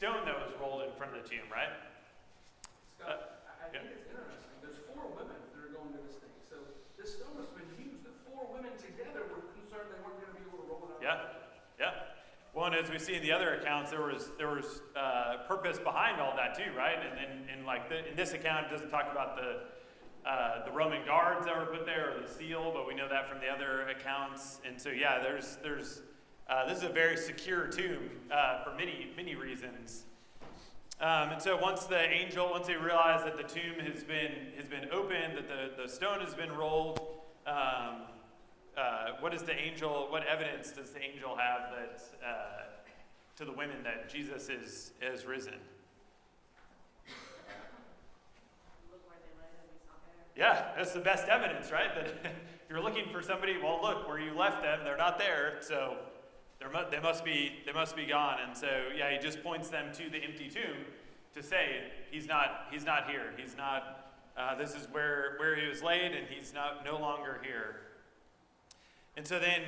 stone that was rolled in front of the tomb, right? Scott, I think it's interesting. There's 4 women that are going to this thing. So this stone must have been huge. The 4 women together were concerned they weren't going to be able to roll it out. Yeah. Well, and as we see in the other accounts, there was purpose behind all that too, right? And then in this account, it doesn't talk about the Roman guards that were put there or the seal, but we know that from the other accounts. And so this is a very secure tomb for many reasons. And so once they realize that the tomb has been opened, that the stone has been rolled, what evidence does the angel have that to the women that Jesus is risen? Look where they lay them, we saw there. Yeah, that's the best evidence, right? That if you're looking for somebody, well, look where you left them; they're not there, so they must be gone. And so he just points them to the empty tomb to say he's not here. He's not. This is where he was laid, and he's no longer here. And so then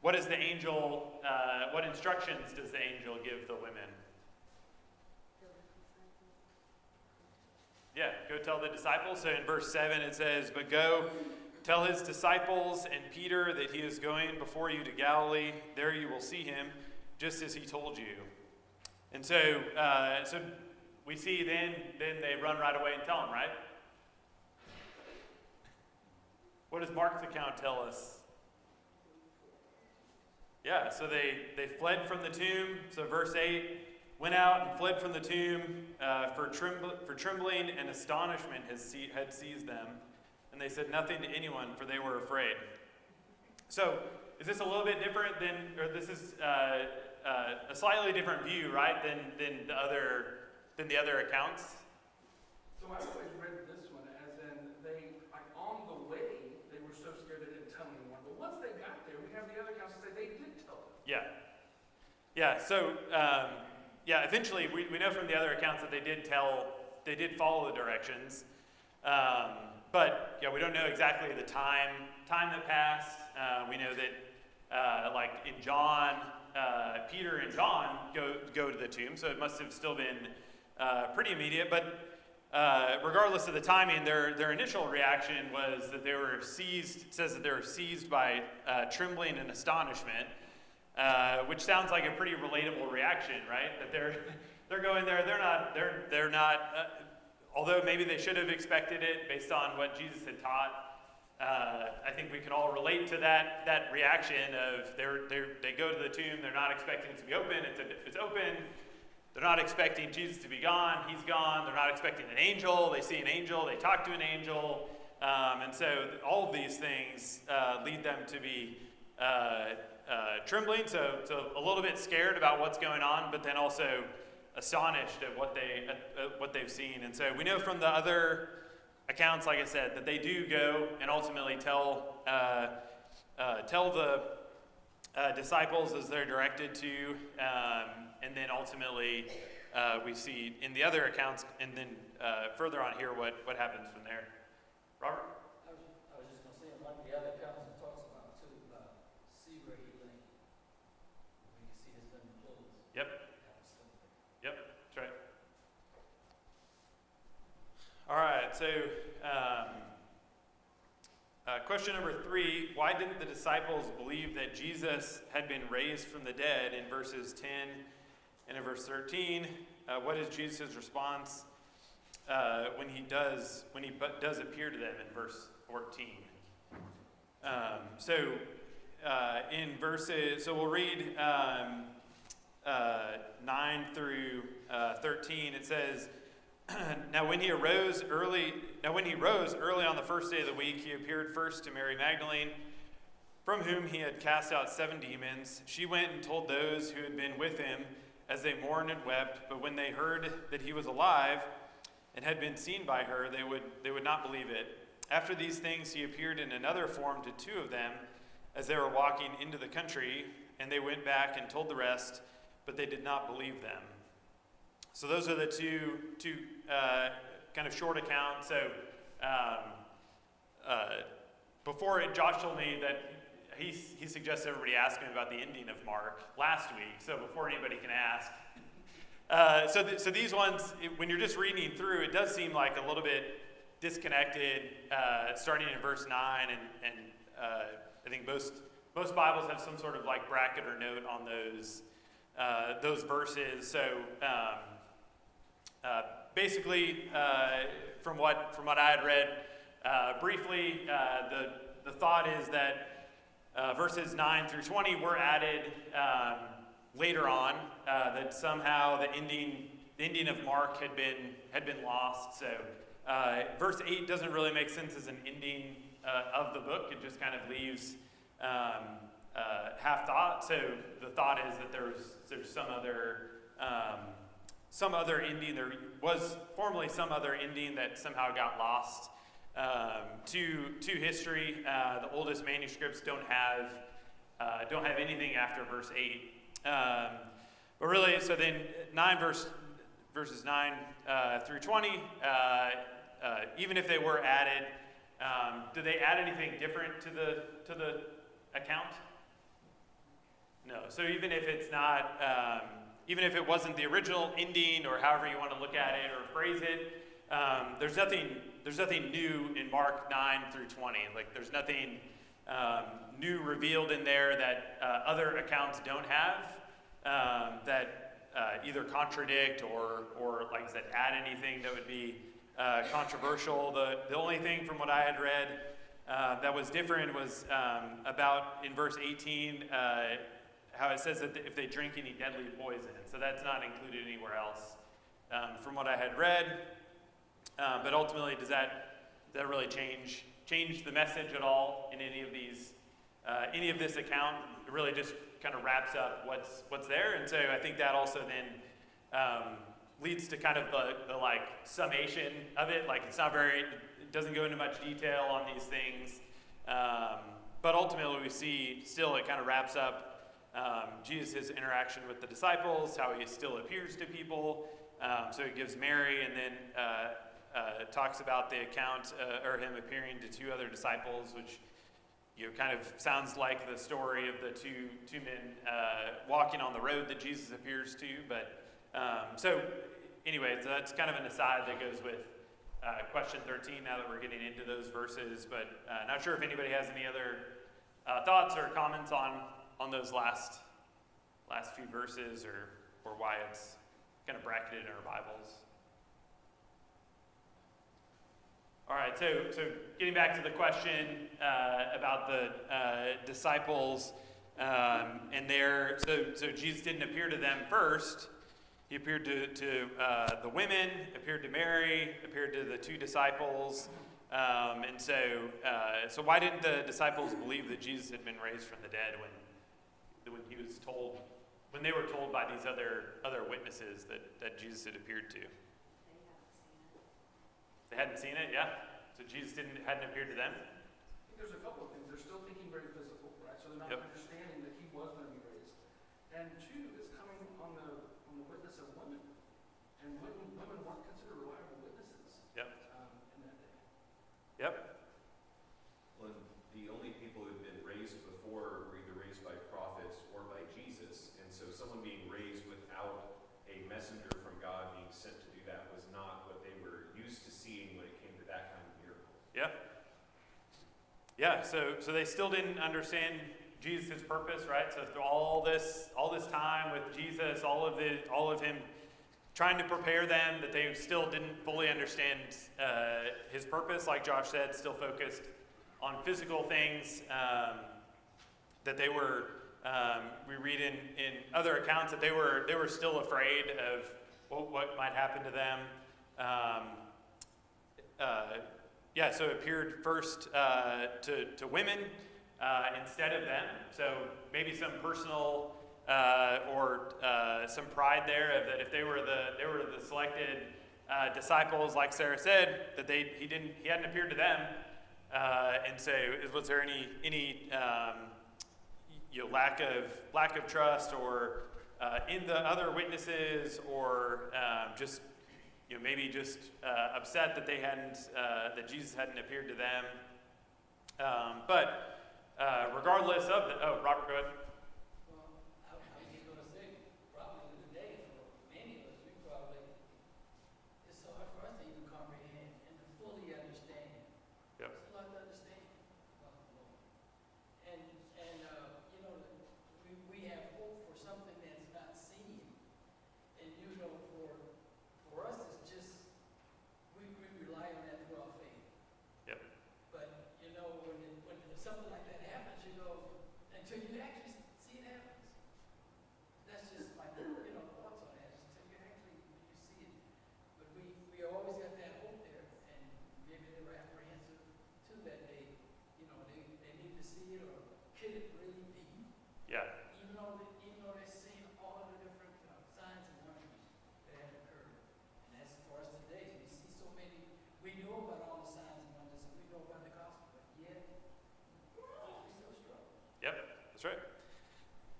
what is the angel? What instructions does the angel give the women? Yeah, go tell the disciples. So in verse 7 it says, "But go tell his disciples and Peter that he is going before you to Galilee. There you will see him, just as he told you." And so we see then they run right away and tell him, right? What does Mark's account tell us? Yeah, so they fled from the tomb. So verse 8, went out and fled from the tomb, for trembling and astonishment had seized them. And they said nothing to anyone, for they were afraid. So is this a little bit different this is a slightly different view, right, than the other accounts? So I always read this one as in they, on the way, they were so scared they didn't tell anyone. But once they got there, we have the other accounts that say they did tell them. Yeah. So eventually we know from the other accounts that they did follow the directions. But we don't know exactly the time that passed. We know that in John, Peter and John go to the tomb, so it must have still been pretty immediate. But regardless of the timing, their initial reaction was that they were seized. It says that they were seized by trembling and astonishment, which sounds like a pretty relatable reaction, right? That they're going there. They're not. Although maybe they should have expected it based on what Jesus had taught. I think we can all relate to that reaction of they go to the tomb. They're not expecting it to be open. It's open. They're not expecting Jesus to be gone. He's gone. They're not expecting an angel. They see an angel. They talk to an angel. And so all of these things lead them to be trembling, so a little bit scared about what's going on, but then also astonished at what they've seen. And so we know from the other accounts, like I said, that they do go and ultimately tell the disciples as they're directed to, and then ultimately we see in the other accounts, and then further on here what happens from there. Robert? I was just going to say, in one of the other accounts it talks about too, see where he lay. We can see his linen clothes. Yep, that's right. All right, so question number 3, why didn't the disciples believe that Jesus had been raised from the dead in verses 10 and in verse 13? What is Jesus' response when he does appear to them in verse 14? So we'll read 9 through 13. It says, Now when he rose early on the first day of the week, he appeared first to Mary Magdalene, from whom he had cast out 7 demons. She went and told those who had been with him as they mourned and wept. But when they heard that he was alive and had been seen by her, they would not believe it. After these things he appeared in another form to 2 of them as they were walking into the country, and they went back and told the rest, but they did not believe them. So those are the two kind of short accounts. So before Josh told me that he suggests everybody ask him about the ending of Mark last week, so before anybody can ask. So these ones, when you're just reading through, it does seem like a little bit disconnected, starting in verse 9, and I think most Bibles have some sort of like bracket or note on those verses. So basically, from what I had read briefly, the thought is that verses 9 through 20 were added later on, that somehow the ending of Mark had been lost. So verse 8 doesn't really make sense as an ending of the book. It just kind of leaves half thought. So the thought is that there's some other ending. There was formerly some other ending that somehow got lost to history. The oldest manuscripts don't have anything after verse 8. But really, so then verses 9 through 20, even if they were added, do they add anything different to the account? No. So even if it's not, even if it wasn't the original ending, or however you want to look at it or phrase it, there's nothing new in Mark 9 through 20. Like there's nothing new revealed in there that other accounts don't have, that either contradict or like I said, add anything that would be controversial. The only thing from what I had read that was different was about in verse 18, how it says that if they drink any deadly poison. So that's not included anywhere else from what I had read. But ultimately, does that really change the message at all in any of this account? It really just kind of wraps up what's there, and so I think that also then leads to kind of the like summation of it. Like it doesn't go into much detail on these things, but ultimately we see still it kind of wraps up Jesus' interaction with the disciples, how he still appears to people. So he gives Mary, and then talks about the account or him appearing to two other disciples, which kind of sounds like the story of the two men walking on the road that Jesus appears to. But so anyway, so that's kind of an aside that goes with question 13. Now that we're getting into those verses, but not sure if anybody has any other thoughts or comments on those last few verses, or why it's kind of bracketed in our Bibles. All right, so getting back to the question about the disciples and so Jesus didn't appear to them first. He appeared to the women, appeared to Mary, appeared to the two disciples, and so why didn't the disciples believe that Jesus had been raised from the dead when they were told by these other witnesses that Jesus had appeared to? They hadn't seen it, yeah? So Jesus hadn't appeared to them? I think there's a couple of things. They're still thinking very physical, right? So they're not understanding that he was going to be raised. And two, it's coming on the witness of women. And women weren't considered reliable witnesses in that day. Yep. Well, the only people who had been raised before were either raised by prophets or by Jesus. And so someone being raised without a messenger from God being sent to do that was not what they were used to seeing when it came to that kind of miracle. Yeah. Yeah, so they still didn't understand Jesus' purpose, right? So through all this time with Jesus, all of him trying to prepare them, that they still didn't fully understand his purpose, like Josh said, still focused on physical things, that they were, we read in other accounts that they were still afraid of what might happen to them. So it appeared first to women instead of them. So maybe some personal or some pride there of that if they were the selected disciples, like Sarah said, that he hadn't appeared to them, and so was there any lack of trust or in the other witnesses, or just maybe just upset that that Jesus hadn't appeared to them. But regardless of the, oh, Robert, go ahead. Well, I was just gonna say, probably today, for many of us, we probably, it's so hard for us to even comprehend and to fully understand. Yep. It's a lot to understand about the Lord. And, you know, we have hope for something that's not seen. And you know, for us, it's just, we rely on that through our faith. Yep. But, you know, when something like that happens, you go, until you actually see it happens. That's just my, you know, thoughts on that, until you actually, you see it. But we always got that hope there, and maybe they were apprehensive to that day. You know, they need to see it, or could it really be? Yeah. Even though they're seeing all the different signs and wonders that have occurred. And that's for us today. We see so many, we know about all the signs and wonders, and we know about the gospel, but yet, we still struggle. Yep, that's right.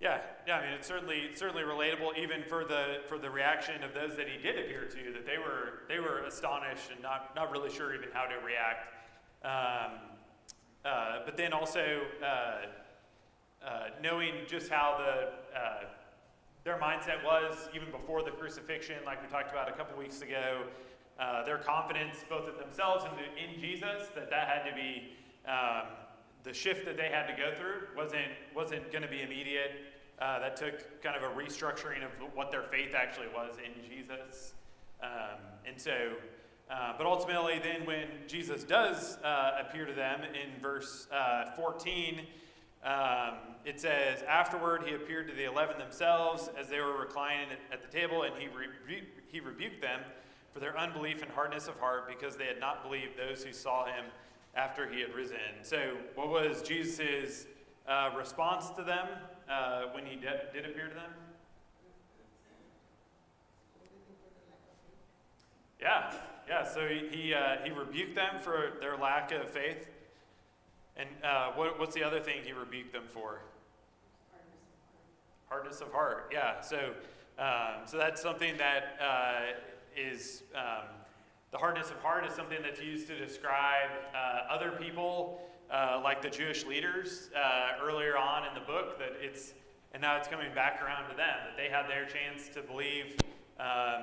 Yeah, I mean, it's certainly relatable, even for the reaction of those that he did appear to, that they were astonished and not really sure even how to react. But then also knowing just how their mindset was even before the crucifixion, like we talked about a couple weeks ago, their confidence both in themselves and in Jesus, that had to be the shift that they had to go through wasn't going to be immediate. That took kind of a restructuring of what their faith actually was in Jesus. And so, but ultimately then when Jesus does appear to them in verse 14, it says, afterward he appeared to the 11 themselves as they were reclining at the table, and he rebuked them for their unbelief and hardness of heart, because they had not believed those who saw him after he had risen. So what was Jesus' response to them when he did appear to them? Yeah. So he rebuked them for their lack of faith. And what's the other thing he rebuked them for? Hardness of heart. Yeah. So that's something that is the hardness of heart is something that's used to describe other people, like the Jewish leaders earlier on in the book. And now it's coming back around to them, that they had their chance to believe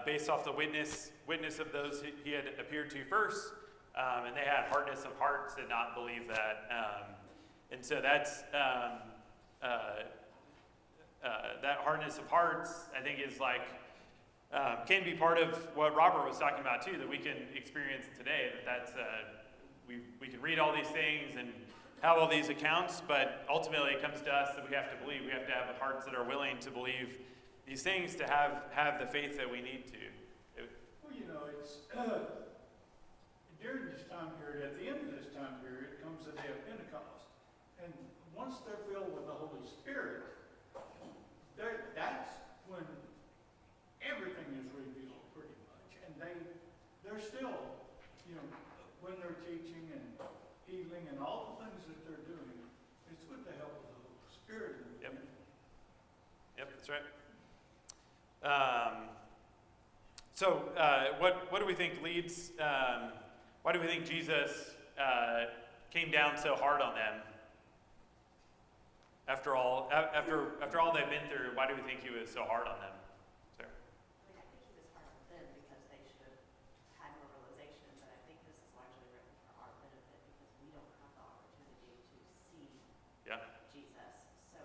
based off the witness of those he had appeared to first, and they had hardness of heart to not believe that. And so that's that hardness of hearts, I think, is like can be part of what Robert was talking about too, that we can experience today. We can read all these things and have all these accounts, but ultimately it comes to us that we have to believe. We have to have hearts that are willing to believe these things, to have the faith that we need to. Well, you know, it's during this time period, at the end of this time period, comes the day of Pentecost. And once they're filled with the Holy Spirit, that's when everything is revealed pretty much. And they're still, you know, when they're teaching and healing and all the things that they're doing, it's with the help of the Holy Spirit. Yep, that's right. So what do we think leads, why do we think Jesus came down so hard on them? After all they've been through, why do we think he was so hard on them? Sarah? I mean, I think he was hard on them because they should have had more realization, but I think this is largely written for our benefit because we don't have the opportunity to see Jesus. So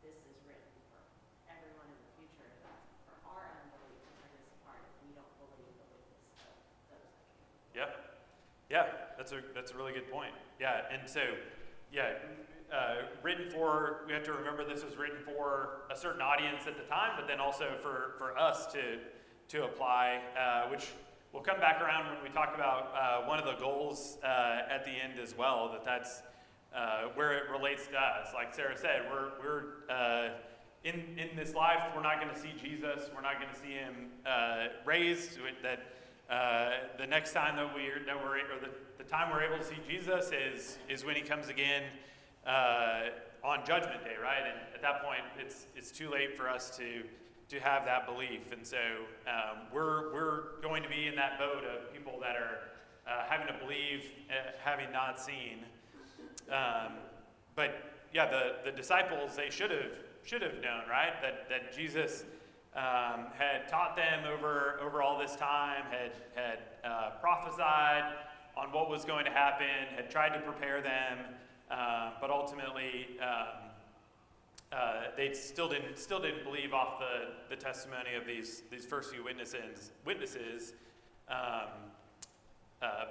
this is written for everyone in the future, that for our unbelief to bring us apart if we don't believe the witness of those that came. Yeah, that's a really good point. Yeah, and so, we have to remember this was written for a certain audience at the time, but then also for us to apply, which we'll come back around when we talk about one of the goals at the end as well, that's where it relates to us. Like Sarah said, we're in this life, we're not going to see Jesus, we're not going to see him raised, the next time the time we're able to see Jesus is when he comes again on Judgment Day, right? And at that point, it's too late for us to have that belief. And so we're going to be in that boat of people that are having to believe, having not seen. but yeah, the disciples, they should have known, right? That Jesus had taught them over all this time, had prophesied on what was going to happen, had tried to prepare them, but ultimately they still didn't believe off the testimony of these first few witnesses.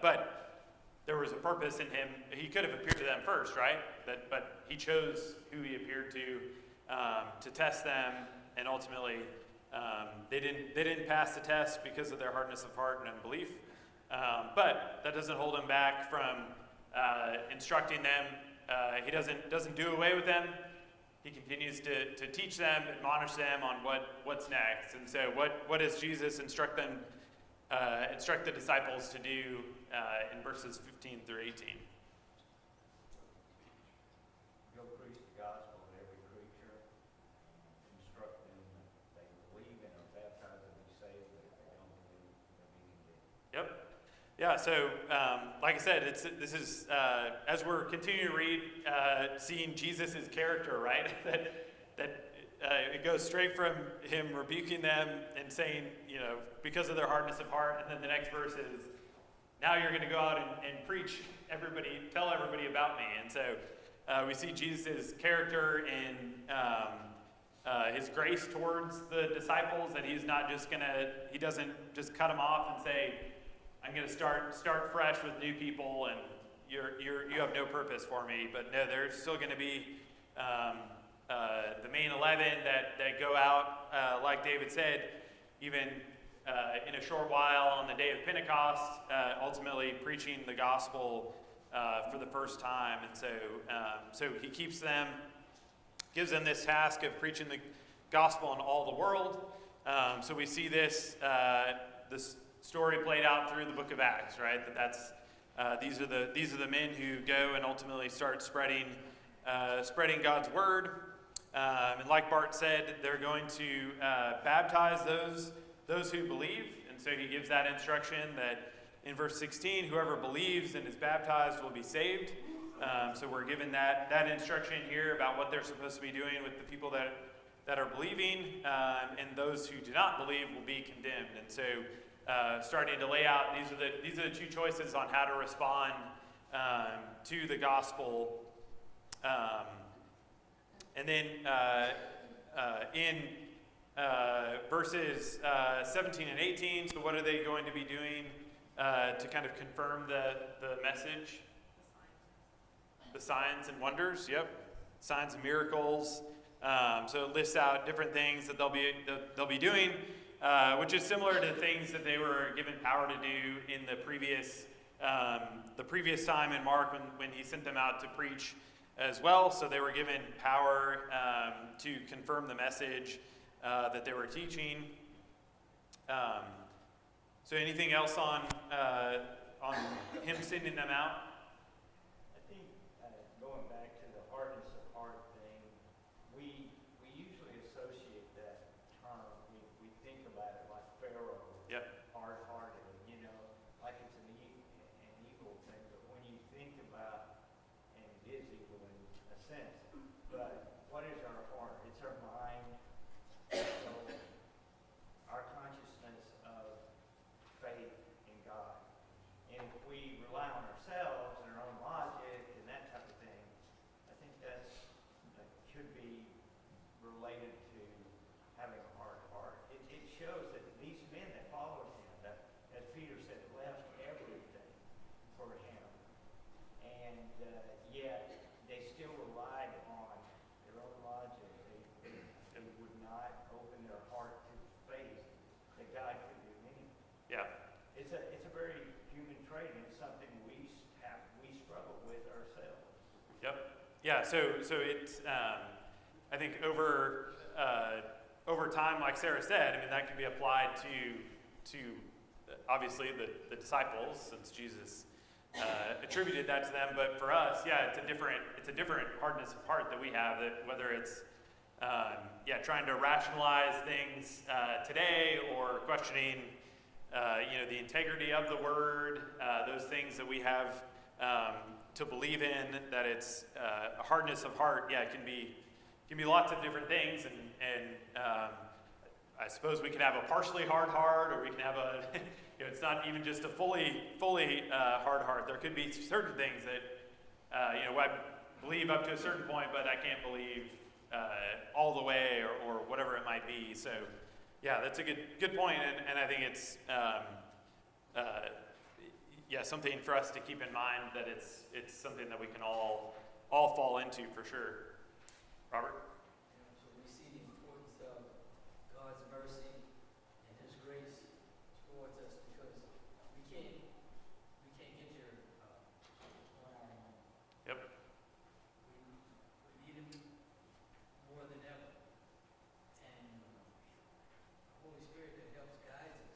But there was a purpose in him. He could have appeared to them first, right? But he chose who he appeared to test them, and ultimately they didn't pass the test because of their hardness of heart and unbelief. But that doesn't hold him back from instructing them. He doesn't do away with them. He continues to teach them, admonish them on what's next. And so what does Jesus instruct the disciples to do in verses 15 through 18? Go preach the gospel to every creature, instruct them that they believe and are baptized and be saved, but if they don't believe, they're being condemned. Yep. Yeah, so like I said, this is as we're continuing to read, seeing Jesus' character, right? that it goes straight from him rebuking them and saying, because of their hardness of heart, and then the next verse is, now you're going to go out and preach tell everybody about me. And so we see Jesus' character and his grace towards the disciples, that he doesn't just cut them off and say, I'm going to start fresh with new people, and you have no purpose for me. But no, there's still going to be the main 11 that go out, like David said, even in a short while on the day of Pentecost, ultimately preaching the gospel for the first time. And so he keeps them, gives them this task of preaching the gospel in all the world. So we see this story played out through the book of Acts, right? These are the men who go and ultimately start spreading God's word. And like Bart said, they're going to baptize those who believe. And so he gives that instruction that in verse 16, whoever believes and is baptized will be saved. So we're given that instruction here about what they're supposed to be doing with the people that are believing, and those who do not believe will be condemned. And so starting to lay out, these are the two choices on how to respond to the gospel. And then in verses 17 and 18, so what are they going to be doing to kind of confirm the message? The signs and wonders, yep. Signs and miracles. So it lists out different things that they'll be doing, which is similar to things that they were given power to do in the previous time in Mark when he sent them out to preach as well. So they were given power to confirm the message that they were teaching. So anything else on him sending them out? I think going back to the hardness of heart thing, we usually associate that term. We think about it like Pharaoh, Yep. hard-hearted, like it's an evil thing. But when you think about, and it is evil in a sense, but what is our heart? It's our mind, our consciousness of faith in God. And if we rely on ourselves and our own logic and that type of thing, I think that could be related to having a hard heart. It shows that these men that followed him, that, as Peter said, left everything for him. And yet they still relied on their own logic. They would not open their heart to faith that God could do anything. Yeah. It's a very human trait, and it's something we struggle with ourselves. Yep. Yeah. So it's I think over time, like Sarah said, I mean that can be applied to obviously the disciples, since Jesus attributed that to them. But for us, yeah, it's a different hardness of heart that we have. That whether it's trying to rationalize things today, or questioning the integrity of the word, those things that we have to believe in, that it's a hardness of heart. Yeah, it can be lots of different things, and I suppose we can have a partially hard heart, or we can have a, it's not even just a fully hard heart. There could be certain things that, I believe up to a certain point, but I can't believe all the way, or whatever it might be. So, yeah, that's a good point, and I think it's something for us to keep in mind, that it's something that we can all fall into for sure. Robert? So we see the importance of God's mercy and His grace towards us, because we can't get here on our own. Yep. We need Him more than ever, and the Holy Spirit that helps guide us,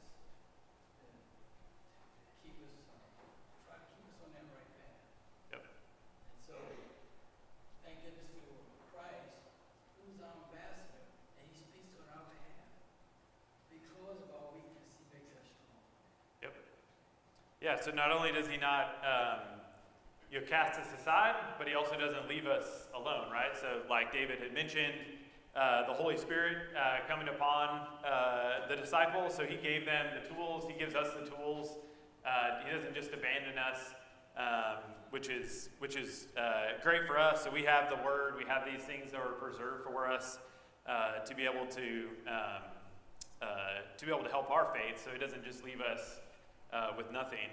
and keep us, try to keep us on that right path. Yep. And so, thank goodness for Christ, who's our ambassador, and He speaks on our behalf. Because of our weakness, He makes us strong. Yep. Yeah, so not only does He not cast us aside, but He also doesn't leave us alone, right? So like David had mentioned, the Holy Spirit coming upon the disciples, so He gave them the tools. He gives us the tools. He doesn't just abandon us, which is great for us. So we have the Word. We have these things that are preserved for us to be able to help our faith. So He doesn't just leave us with nothing.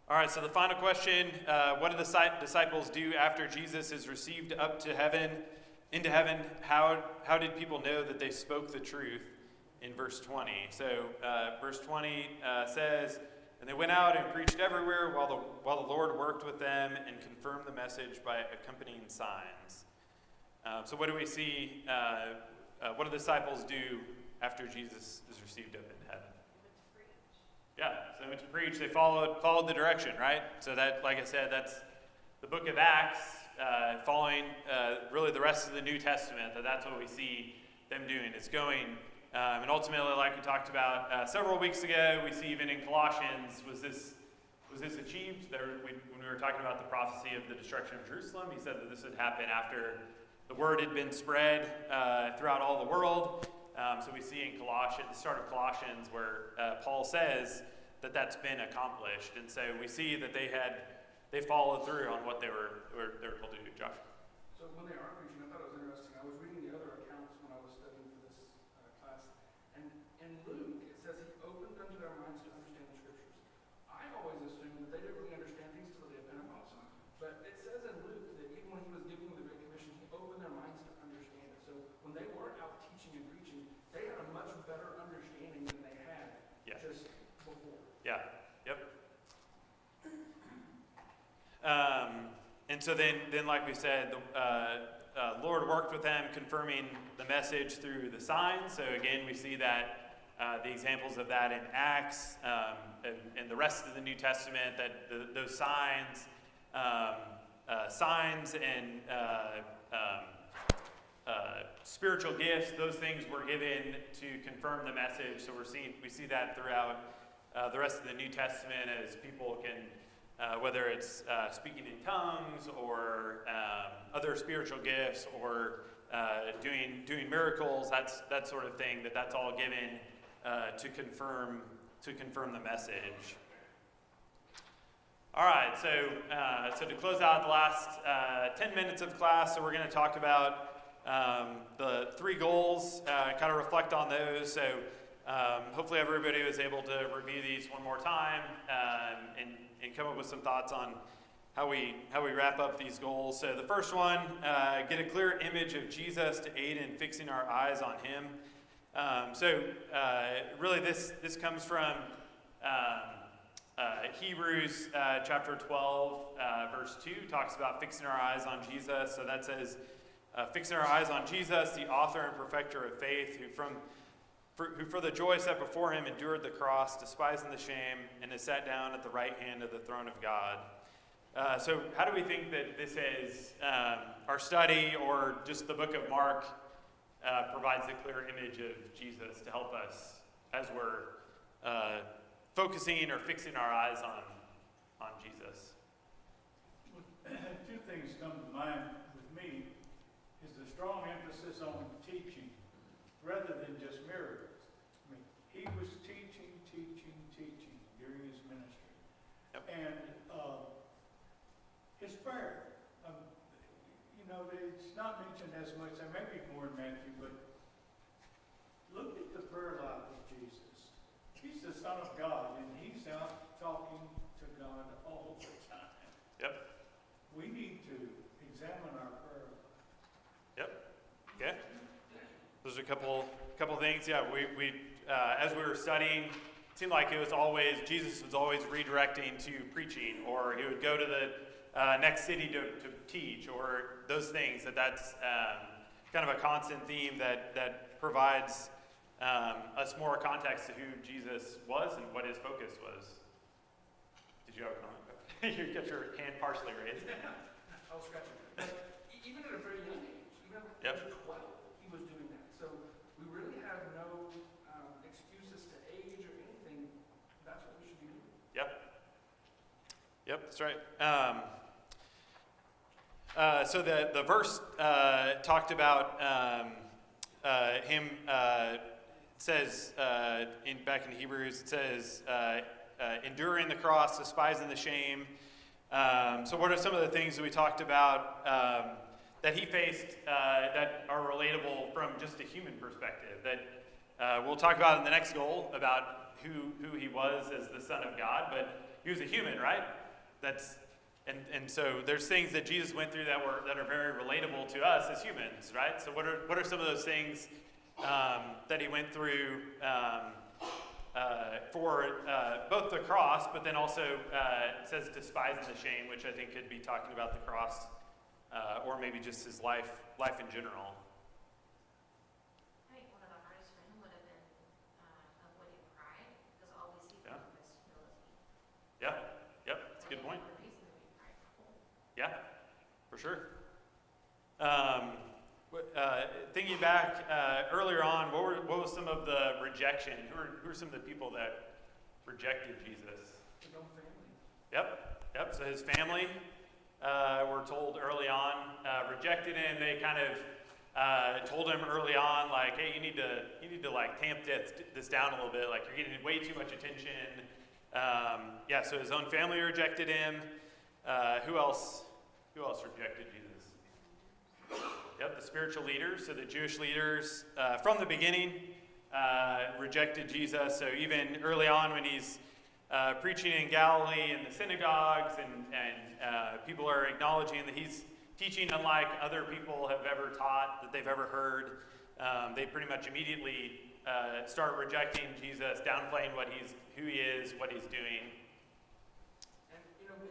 All right, so the final question, what do the disciples do after Jesus is received up to heaven, into heaven? How did people know that they spoke the truth in verse 20? So verse 20 says, and they went out and preached everywhere while the Lord worked with them and confirmed the message by accompanying signs. So what do we see, what do the disciples do after Jesus is received up into heaven? Yeah, so they went to preach. They followed the direction, right? So that, like I said, that's the book of Acts, following really the rest of the New Testament. That's what we see them doing. It's going, and ultimately, like we talked about several weeks ago, we see even in Colossians, was this achieved? When we were talking about the prophecy of the destruction of Jerusalem, he said that this would happen after the word had been spread throughout all the world. So we see in Colossians, the start of Colossians, where Paul says that that's been accomplished, and so we see that they followed through on what they were told to do. Josh. So when they are preaching, I thought it was interesting. I was reading the other accounts when I was studying for this class, and in Luke it says He opened unto their minds to understand the Scriptures. I always assumed that they didn't really understand things till the day of Pentecost, but it says in Luke that even when He was giving them the Great Commission, He opened their minds to understand it. So when they weren't out teaching and preaching, they had a much better understanding than they had just before. Yeah. Yep. And so then, like we said, the Lord worked with them, confirming the message through the signs. So again, we see that the examples of that in Acts and the rest of the New Testament, that those signs and spiritual gifts, those things were given to confirm the message. So we see that throughout the rest of the New Testament, as people can, whether it's speaking in tongues or other spiritual gifts or doing miracles, that sort of thing, that's all given to confirm the message. All right, so to close out the last 10 minutes of class, so we're going to talk about the three goals, kind of reflect on those. So hopefully everybody was able to review these one more time and come up with some thoughts on how we wrap up these goals. So the first one, get a clear image of Jesus to aid in fixing our eyes on Him. Really this comes from Hebrews chapter 12, verse 2, talks about fixing our eyes on Jesus. So that says, fixing our eyes on Jesus, the author and perfecter of faith, who for the joy set before Him endured the cross, despising the shame, and is sat down at the right hand of the throne of God. So how do we think that this is, our study or just the book of Mark provides a clear image of Jesus to help us as we're focusing or fixing our eyes on Jesus? two things come to mind with me, is the strong emphasis on teaching rather than just miracles. I mean, he was teaching during his ministry. Yep. And his prayer, it's not mentioned as much, there may be more in Matthew, but look at the prayer life of Jesus. He's the Son of God, and he's out talking to God all the time. Yep. We need to examine our prayer life. Yep. Okay. Those are a couple things. Yeah, we as we were studying, it seemed like Jesus was always redirecting to preaching, or he would go to the next city to teach, or those things. That's kind of a constant theme that provides us more context to who Jesus was and what his focus was. Did you have a comment? You got your hand partially raised. I was scratching. But even at a very young age, even at Yep. age 12, he was doing that. So we really have no excuses to age or anything. That's what we should be doing. Yep, that's right. So the verse talked about him. Says back in Hebrews, it says enduring the cross, despising the shame. So what are some of the things that we talked about that he faced that are relatable from just a human perspective? That we'll talk about in the next goal about who he was as the Son of God, but he was a human, right? And so there's things that Jesus went through that are very relatable to us as humans, right? So what are some of those things that he went through for both the cross, but then also it says despising the shame, which I think could be talking about the cross, or maybe just his life in general. I think one of the hardest for him would have been avoiding pride, because all we see from him is humility. Yep, that's a good point. The reason to be prideful. Yeah, for sure. Thinking back earlier on, what was some of the rejection? Who are some of the people that rejected Jesus? His own family. Yep. So his family, we're told early on, rejected him. They kind of told him early on, like, hey, you need to like tamp this down a little bit. Like, you're getting way too much attention. So his own family rejected him. Who else rejected Jesus? Yep, the spiritual leaders. So the Jewish leaders from the beginning rejected Jesus. So even early on when he's preaching in Galilee in the synagogues and people are acknowledging that he's teaching unlike other people have ever taught, that they've ever heard, they pretty much immediately start rejecting Jesus, downplaying who he is, what he's doing. And,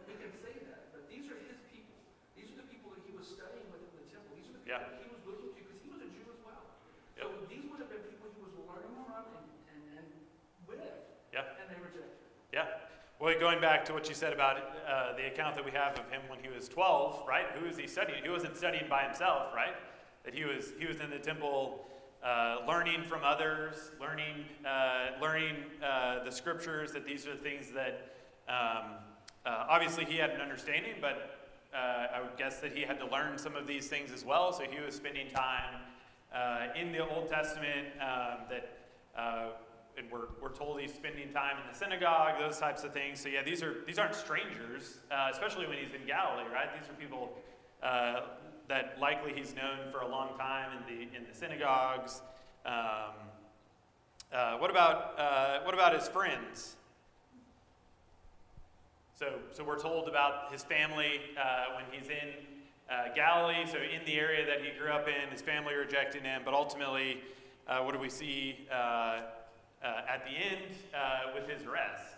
we can say that, but these are his people. These are the people that he was studying with in the temple. These are the people that he was looking to, because he was a Jew as well. So these would have been people he was learning from and with, and they rejected. Yeah. Well, going back to what you said about the account that we have of him when he was 12, right? Who was he studying? He wasn't studying by himself, right? That he was in the temple learning from others, learning the scriptures, that these are the things that obviously he had an understanding, but I would guess that he had to learn some of these things as well. So he was spending time in the Old Testament and we're told he's spending time in the synagogue, those types of things. So yeah, these aren't strangers, especially when he's in Galilee, right? These are people that likely he's known for a long time in the synagogues. What about his friends? So we're told about his family when he's in Galilee. So in the area that he grew up in, his family rejected him. But ultimately, what do we see at the end with his arrest?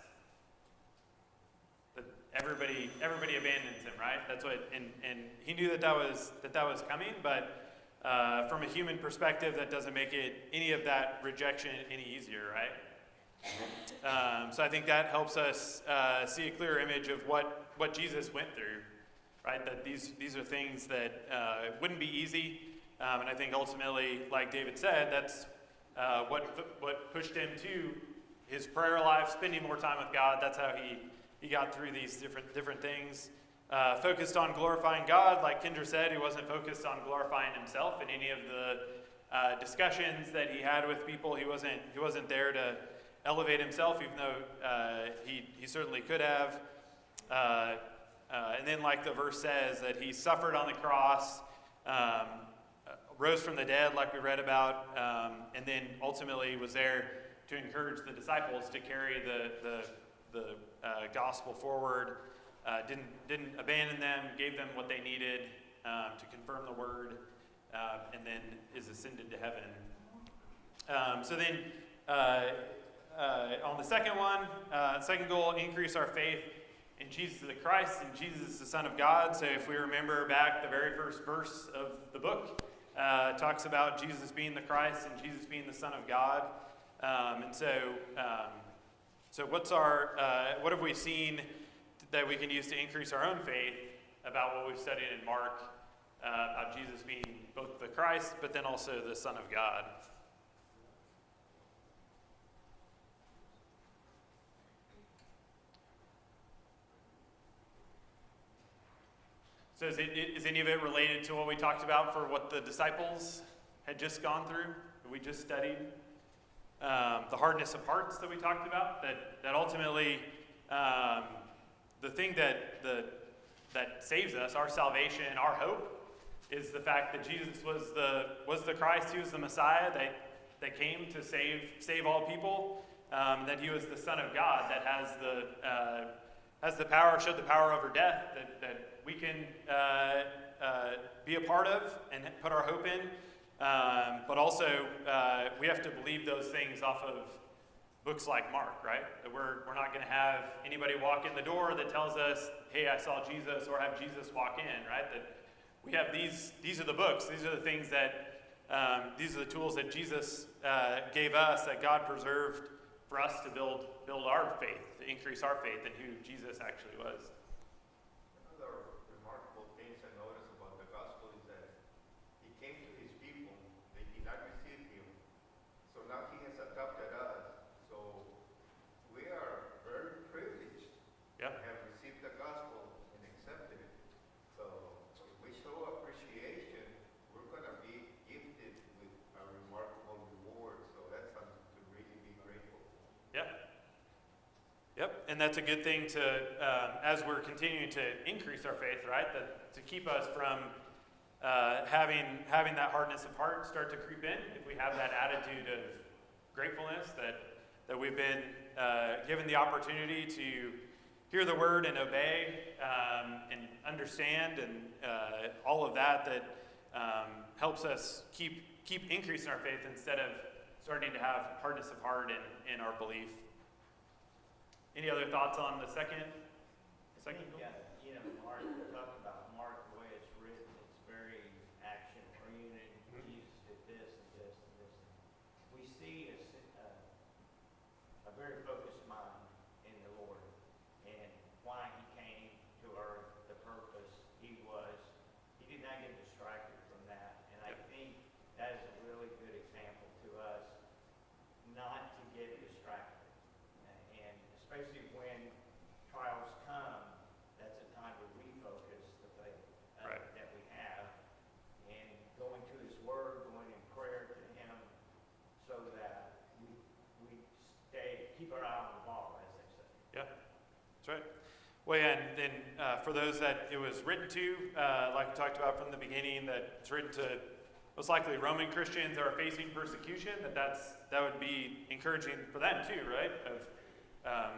That everybody abandons him, right? That's what, and he knew that was coming. But from a human perspective, that doesn't make any of that rejection any easier, right? So I think that helps us see a clearer image of what Jesus went through, right? That these are things that wouldn't be easy, and I think ultimately, like David said, that's what pushed him to his prayer life, spending more time with God. That's how he got through these different things. focused on glorifying God. Like Kendra said, he wasn't focused on glorifying himself in any of the discussions that he had with people. He wasn't there to elevate himself, even though he certainly could have. And then, like the verse says, that he suffered on the cross, rose from the dead, like we read about, and then ultimately was there to encourage the disciples to carry the gospel forward. Didn't abandon them, gave them what they needed to confirm the word, and then is ascended to heaven. So then, on the second one, second goal, increase our faith in Jesus the Christ, and Jesus the Son of God. So if we remember back, the very first verse of the book talks about Jesus being the Christ and Jesus being the Son of God. So what have we seen that we can use to increase our own faith about what we've studied in Mark, about Jesus being both the Christ, but then also the Son of God? So is any of it related to what we talked about for what the disciples had just gone through, that we just studied? The hardness of hearts that we talked about, that ultimately the thing that saves us, our salvation, our hope, is the fact that Jesus was the Christ. He was the Messiah that came to save all people. That he was the Son of God that has the power, showed the power over death that we can be a part of and put our hope in. But also, we have to believe those things off of books like Mark, right? That we're not going to have anybody walk in the door that tells us, hey, I saw Jesus, or have Jesus walk in, right? That we have these are the books, these are the things that, these are the tools that Jesus gave us, that God preserved for us to build our faith, to increase our faith in who Jesus actually was. Another remarkable thing I noticed about the gospel is that he came to his people, they did not receive him, so now he has adopted us. So we are very privileged Yeah. to have received the gospel and accepted it. So if we show appreciation, we're going to be gifted with a remarkable reward. So that's something to really be grateful for. Yep, and that's a good thing to, as we're continuing to increase our faith, right? That to keep us from having that hardness of heart start to creep in. If we have that attitude of gratefulness that we've been given the opportunity to hear the word and obey and understand and all of that helps us keep increasing our faith instead of starting to have hardness of heart in our belief. Any other thoughts on the second goal? Yeah, Mark, we talked about Mark, the way it's written, it's very action-oriented. Jesus did this and this and this. We see a very focused mind in the Lord and why he came to earth, the purpose he was. He did not get distracted from that, and I think that is a really good example to us not to get distracted. And especially when trials come, that's a time to refocus the faith that we have, and going to his word, going in prayer to him, so that we keep our eye on the ball, as they say. Yeah, that's right. Well, yeah, and then for those that it was written to, like we talked about from the beginning, that it's written to most likely Roman Christians that are facing persecution, that would be encouraging for them too, right? Of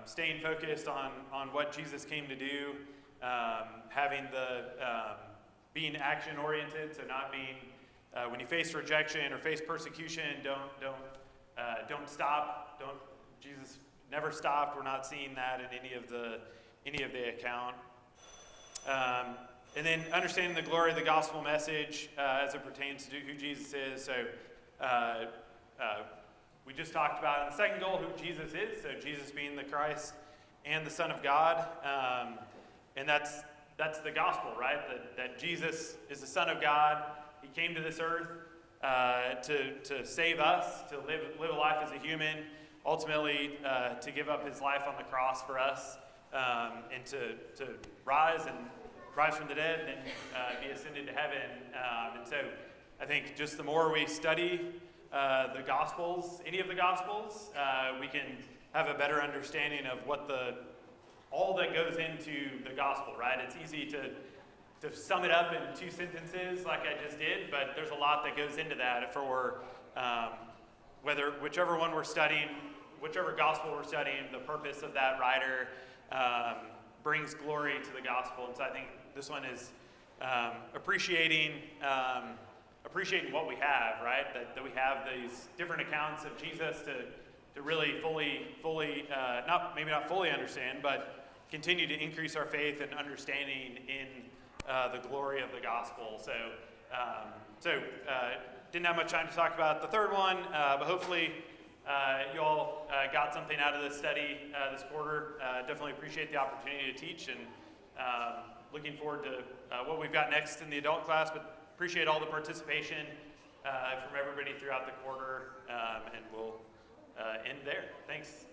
staying focused on what Jesus came to do, having being action oriented, so not being when you face rejection or face persecution, don't stop. Jesus never stopped. We're not seeing that in any of the account. And then understanding the glory of the gospel message as it pertains to who Jesus is. So we just talked about in the second goal who Jesus is. So Jesus being the Christ and the Son of God. And that's the gospel, right? That Jesus is the Son of God. He came to this earth to save us, to live a life as a human, ultimately to give up his life on the cross for us, and to rise and rise from the dead and then be ascended to heaven. And so I think just the more we study the Gospels, any of the Gospels, we can have a better understanding of what all that goes into the Gospel, right? It's easy to sum it up in 2 sentences like I just did, but there's a lot that goes into that for whichever one we're studying, whichever Gospel we're studying, the purpose of that writer brings glory to the Gospel. And so I think this one is appreciating what we have, right? That we have these different accounts of Jesus to really fully maybe not fully understand, but continue to increase our faith and understanding in the glory of the gospel. So didn't have much time to talk about the third one, but hopefully you all got something out of this study this quarter. Definitely appreciate the opportunity to teach, and looking forward to what we've got next in the adult class, but appreciate all the participation from everybody throughout the quarter, and we'll end there. Thanks.